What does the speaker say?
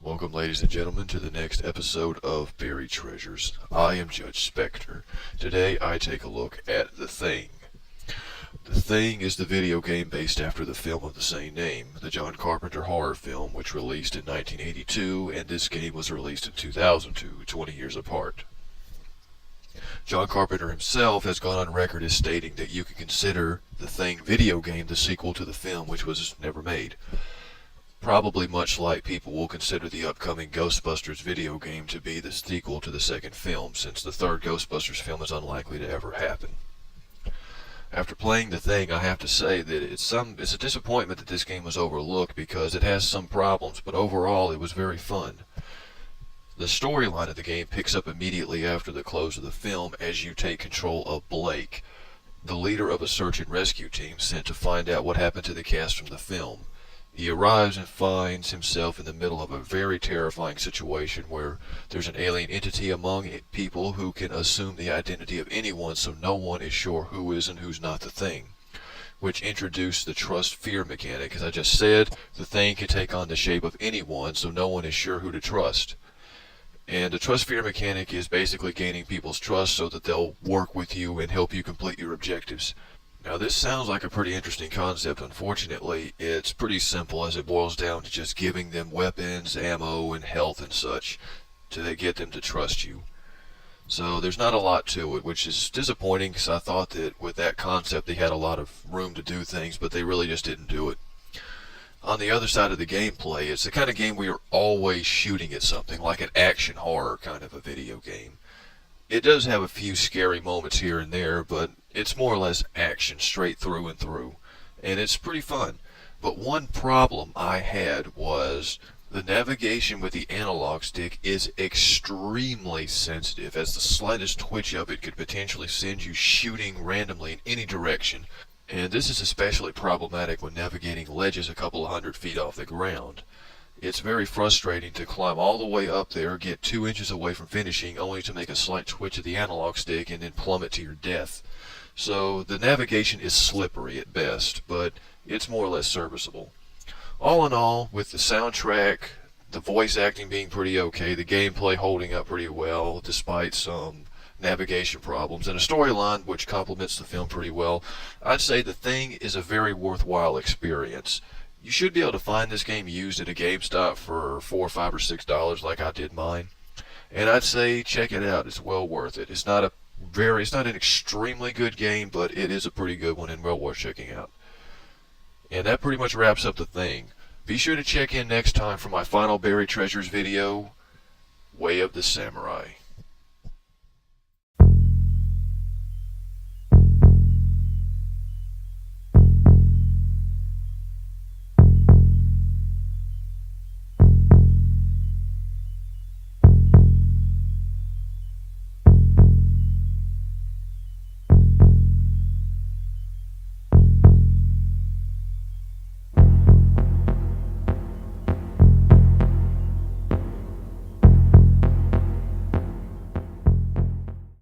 Welcome, ladies and gentlemen, to the next episode of Buried Treasures. I am JudgeSpektre. Today I take a look at The Thing. The Thing is the video game based after the film of the same name, the John Carpenter horror film, which released in 1982, and this game was released in 2002, 20 years apart. John Carpenter himself has gone on record as stating that you can consider The Thing video game the sequel to the film, which was never made. Probably much like people will consider the upcoming Ghostbusters video game to be the sequel to the second film, since the third Ghostbusters film is unlikely to ever happen. After playing The Thing, I have to say that it's a disappointment that this game was overlooked because it has some problems, but overall it was very fun. The storyline of the game picks up immediately after the close of the film as you take control of Blake, the leader of a search and rescue team sent to find out what happened to the cast from the film. He arrives and finds himself in the middle of a very terrifying situation where there's an alien entity among people who can assume the identity of anyone, so no one is sure who is and who's not the Thing, which introduced the trust-fear mechanic. As I just said, the Thing can take on the shape of anyone, so no one is sure who to trust. And the trust-fear mechanic is basically gaining people's trust so that they'll work with you and help you complete your objectives. Now, this sounds like a pretty interesting concept. Unfortunately, it's pretty simple as it boils down to just giving them weapons, ammo, and health and such to get them to trust you. So there's not a lot to it, which is disappointing because I thought that with that concept they had a lot of room to do things, but they really just didn't do it. On the other side of the gameplay, it's the kind of game where you're always shooting at something, like an action horror kind of a video game. It does have a few scary moments here and there, but it's more or less action straight through and through, and it's pretty fun. But one problem I had was the navigation with the analog stick is extremely sensitive, as the slightest twitch of it could potentially send you shooting randomly in any direction, and this is especially problematic when navigating ledges a couple of 100 feet off the ground. It's very frustrating to climb all the way up there, get 2 inches away from finishing, only to make a slight twitch of the analog stick and then plummet to your death. So the navigation is slippery at best, but it's more or less serviceable. All in all, with the soundtrack, the voice acting being pretty okay, the gameplay holding up pretty well despite some navigation problems, and a storyline which complements the film pretty well, I'd say The Thing is a very worthwhile experience. You should be able to find this game used at a GameStop for $4, $5, or $6 like I did mine. And I'd say check it out. It's well worth it. It's not an extremely good game, but it is a pretty good one and well worth checking out. And that pretty much wraps up The Thing. Be sure to check in next time for my final Buried Treasures video, Way of the Samurai.